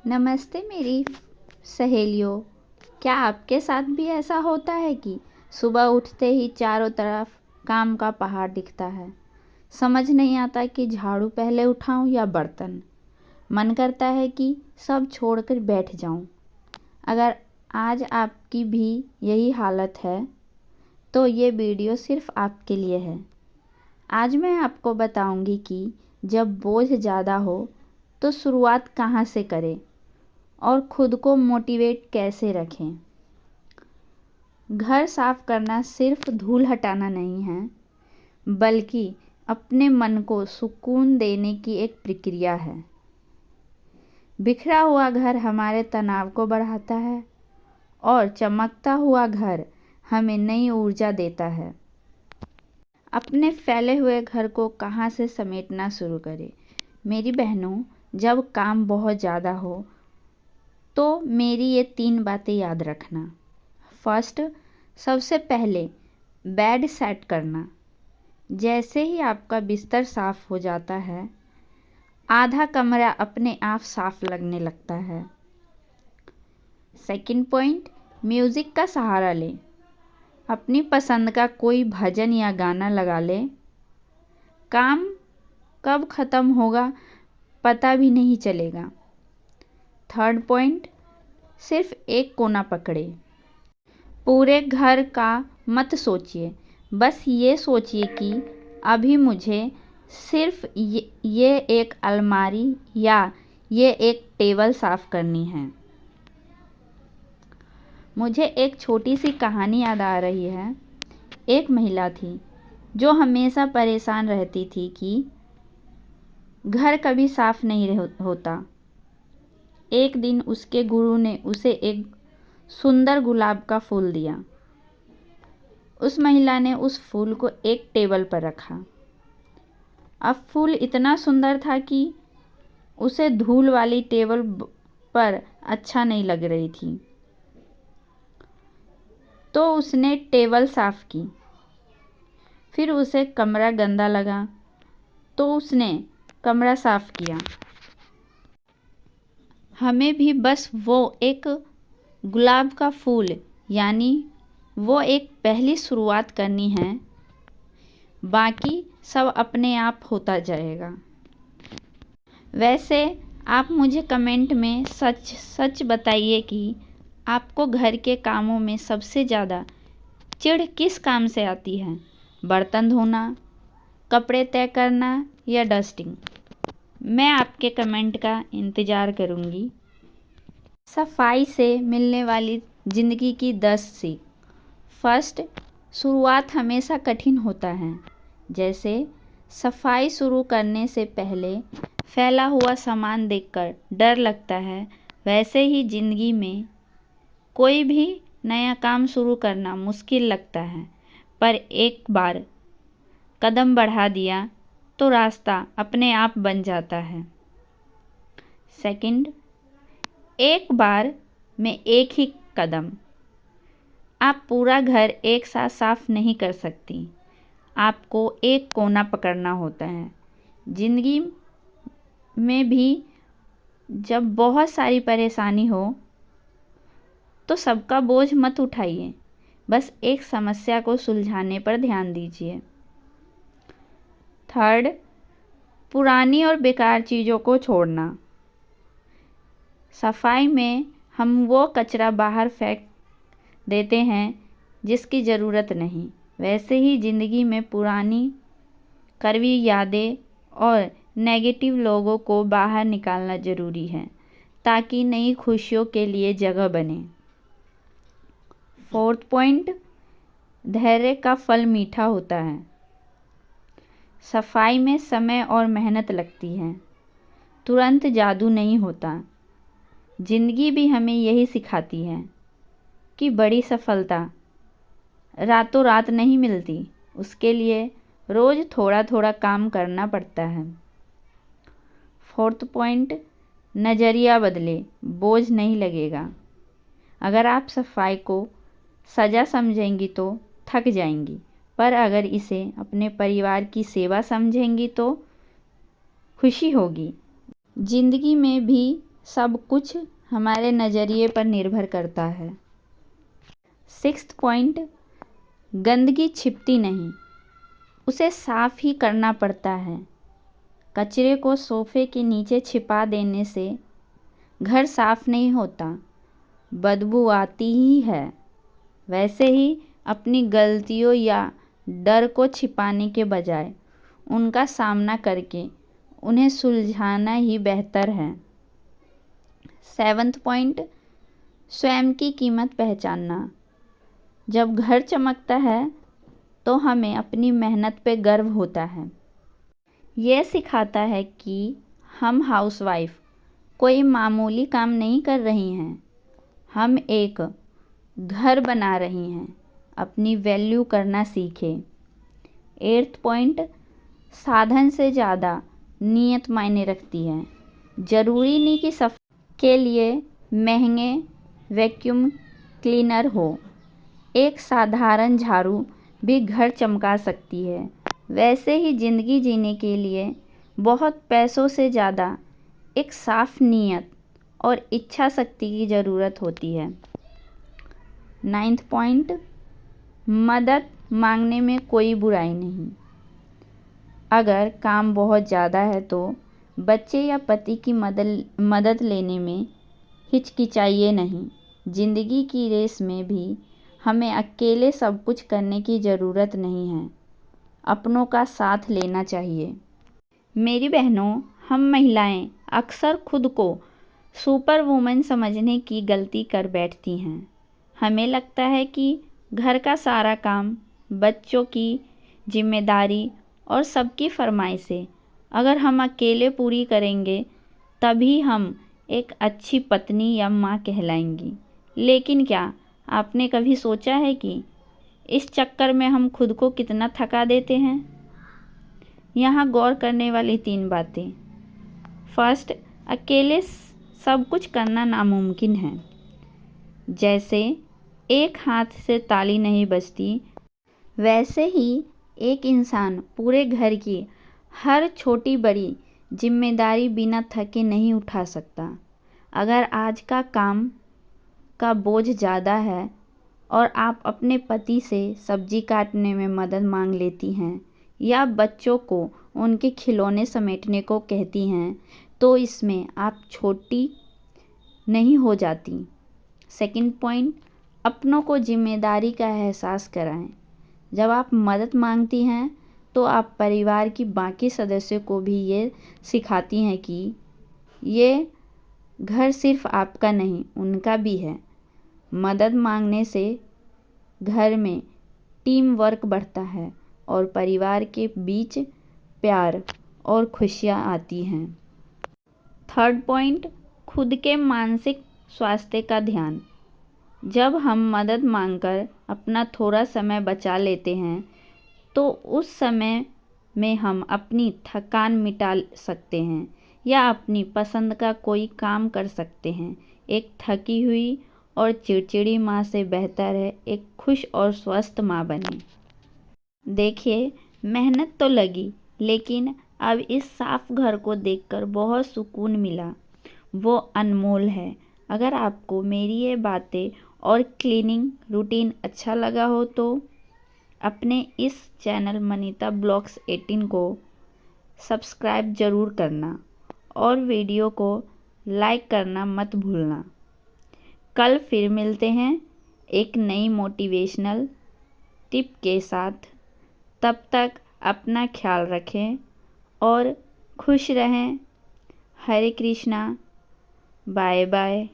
नमस्ते मेरी सहेलियों। क्या आपके साथ भी ऐसा होता है कि सुबह उठते ही चारों तरफ काम का पहाड़ दिखता है? समझ नहीं आता कि झाड़ू पहले उठाऊं या बर्तन। मन करता है कि सब छोड़कर बैठ जाऊं। अगर आज आपकी भी यही हालत है तो ये वीडियो सिर्फ आपके लिए है। आज मैं आपको बताऊंगी कि जब बोझ ज़्यादा हो तो शुरुआत कहाँ से करें और खुद को मोटिवेट कैसे रखें। घर साफ करना सिर्फ धूल हटाना नहीं है, बल्कि अपने मन को सुकून देने की एक प्रक्रिया है। बिखरा हुआ घर हमारे तनाव को बढ़ाता है और चमकता हुआ घर हमें नई ऊर्जा देता है। अपने फैले हुए घर को कहाँ से समेटना शुरू करें? मेरी बहनों, जब काम बहुत ज़्यादा हो तो मेरी ये 3 बातें याद रखना। फर्स्ट, सबसे पहले बेड सेट करना। जैसे ही आपका बिस्तर साफ हो जाता है, आधा कमरा अपने आप साफ लगने लगता है। सेकंड पॉइंट, म्यूज़िक का सहारा लें। अपनी पसंद का कोई भजन या गाना लगा लें। काम कब ख़त्म होगा पता भी नहीं चलेगा। थर्ड पॉइंट, सिर्फ एक कोना पकड़े। पूरे घर का मत सोचिए, बस ये सोचिए कि अभी मुझे सिर्फ ये एक अलमारी या ये एक टेबल साफ करनी है। मुझे एक छोटी सी कहानी याद आ रही है। एक महिला थी जो हमेशा परेशान रहती थी कि घर कभी साफ नहीं होता। एक दिन उसके गुरु ने उसे एक सुंदर गुलाब का फूल दिया। उस महिला ने उस फूल को एक टेबल पर रखा। अब फूल इतना सुंदर था कि उसे धूल वाली टेबल पर अच्छा नहीं लग रही थी। तो उसने टेबल साफ की। फिर उसे कमरा गंदा लगा तो उसने कमरा साफ किया। हमें भी बस वो एक गुलाब का फूल यानी वो एक पहली शुरुआत करनी है, बाकी सब अपने आप होता जाएगा। वैसे आप मुझे कमेंट में सच सच बताइए कि आपको घर के कामों में सबसे ज़्यादा चिढ़ किस काम से आती है? बर्तन धोना, कपड़े तय करना या डस्टिंग? मैं आपके कमेंट का इंतज़ार करूँगी। सफाई से मिलने वाली ज़िंदगी की 10 सीख। फर्स्ट, शुरुआत हमेशा कठिन होता है। जैसे सफाई शुरू करने से पहले फैला हुआ सामान देखकर डर लगता है, वैसे ही ज़िंदगी में कोई भी नया काम शुरू करना मुश्किल लगता है, पर एक बार कदम बढ़ा दिया तो रास्ता अपने आप बन जाता है। सेकंड, एक बार में एक ही कदम। आप पूरा घर एक साथ साफ नहीं कर सकती, आपको एक कोना पकड़ना होता है। ज़िंदगी में भी जब बहुत सारी परेशानी हो तो सबका बोझ मत उठाइए, बस एक समस्या को सुलझाने पर ध्यान दीजिए। थर्ड, पुरानी और बेकार चीज़ों को छोड़ना। सफाई में हम वो कचरा बाहर फेंक देते हैं जिसकी ज़रूरत नहीं, वैसे ही ज़िंदगी में पुरानी कड़वी यादें और नेगेटिव लोगों को बाहर निकालना ज़रूरी है ताकि नई खुशियों के लिए जगह बने। फोर्थ पॉइंट, धैर्य का फल मीठा होता है। सफाई में समय और मेहनत लगती है, तुरंत जादू नहीं होता। ज़िंदगी भी हमें यही सिखाती है कि बड़ी सफलता रातों रात नहीं मिलती, उसके लिए रोज़ थोड़ा थोड़ा काम करना पड़ता है। फोर्थ पॉइंट, नज़रिया बदले, बोझ नहीं लगेगा। अगर आप सफाई को सज़ा समझेंगी तो थक जाएंगी, पर अगर इसे अपने परिवार की सेवा समझेंगी तो खुशी होगी। ज़िंदगी में भी सब कुछ हमारे नज़रिए पर निर्भर करता है। 6th पॉइंट, गंदगी छिपती नहीं, उसे साफ ही करना पड़ता है। कचरे को सोफे के नीचे छिपा देने से घर साफ नहीं होता, बदबू आती ही है। वैसे ही अपनी गलतियों या डर को छिपाने के बजाय उनका सामना करके उन्हें सुलझाना ही बेहतर है। 7th पॉइंट, स्वयं की कीमत पहचानना। जब घर चमकता है तो हमें अपनी मेहनत पे गर्व होता है। यह सिखाता है कि हम हाउसवाइफ कोई मामूली काम नहीं कर रही हैं, हम एक घर बना रही हैं। अपनी वैल्यू करना सीखें। 8th पॉइंट, साधन से ज़्यादा नीयत मायने रखती है। ज़रूरी नहीं कि सफाई के लिए महंगे वैक्यूम क्लीनर हो, एक साधारण झाड़ू भी घर चमका सकती है। वैसे ही ज़िंदगी जीने के लिए बहुत पैसों से ज़्यादा एक साफ नीयत और इच्छा शक्ति की ज़रूरत होती है। 9th पॉइंट, मदद मांगने में कोई बुराई नहीं। अगर काम बहुत ज़्यादा है तो बच्चे या पति की मदद लेने में हिचकिचाइए नहीं। ज़िंदगी की रेस में भी हमें अकेले सब कुछ करने की ज़रूरत नहीं है, अपनों का साथ लेना चाहिए। मेरी बहनों, हम महिलाएं अक्सर खुद को सुपर वुमन समझने की गलती कर बैठती हैं। हमें लगता है कि घर का सारा काम, बच्चों की जिम्मेदारी और सबकी फरमाइशें अगर हम अकेले पूरी करेंगे तभी हम एक अच्छी पत्नी या माँ कहलाएंगी। लेकिन क्या आपने कभी सोचा है कि इस चक्कर में हम खुद को कितना थका देते हैं? यहाँ गौर करने वाली 3 बातें। फर्स्ट, अकेले सब कुछ करना नामुमकिन है। जैसे एक हाथ से ताली नहीं बजती, वैसे ही एक इंसान पूरे घर की हर छोटी बड़ी जिम्मेदारी बिना थके नहीं उठा सकता। अगर आज का काम का बोझ ज़्यादा है और आप अपने पति से सब्जी काटने में मदद मांग लेती हैं या बच्चों को उनके खिलौने समेटने को कहती हैं, तो इसमें आप छोटी नहीं हो जाती। 2nd पॉइंट, अपनों को जिम्मेदारी का एहसास कराएं। जब आप मदद मांगती हैं तो आप परिवार की बाकी सदस्यों को भी ये सिखाती हैं कि ये घर सिर्फ आपका नहीं, उनका भी है। मदद मांगने से घर में टीम वर्क बढ़ता है और परिवार के बीच प्यार और खुशियाँ आती हैं। 3rd पॉइंट, खुद के मानसिक स्वास्थ्य का ध्यान। जब हम मदद मांगकर अपना थोड़ा समय बचा लेते हैं तो उस समय में हम अपनी थकान मिटा सकते हैं या अपनी पसंद का कोई काम कर सकते हैं। एक थकी हुई और चिड़चिड़ी माँ से बेहतर है एक खुश और स्वस्थ माँ बने। देखिए, मेहनत तो लगी, लेकिन अब इस साफ घर को देखकर बहुत सुकून मिला, वो अनमोल है। अगर आपको मेरी ये बातें और क्लीनिंग रूटीन अच्छा लगा हो तो अपने इस चैनल मनीता ब्लॉग्स 18 को सब्सक्राइब ज़रूर करना और वीडियो को लाइक करना मत भूलना। कल फिर मिलते हैं एक नई मोटिवेशनल टिप के साथ। तब तक अपना ख्याल रखें और खुश रहें। हरे कृष्णा। Bye bye.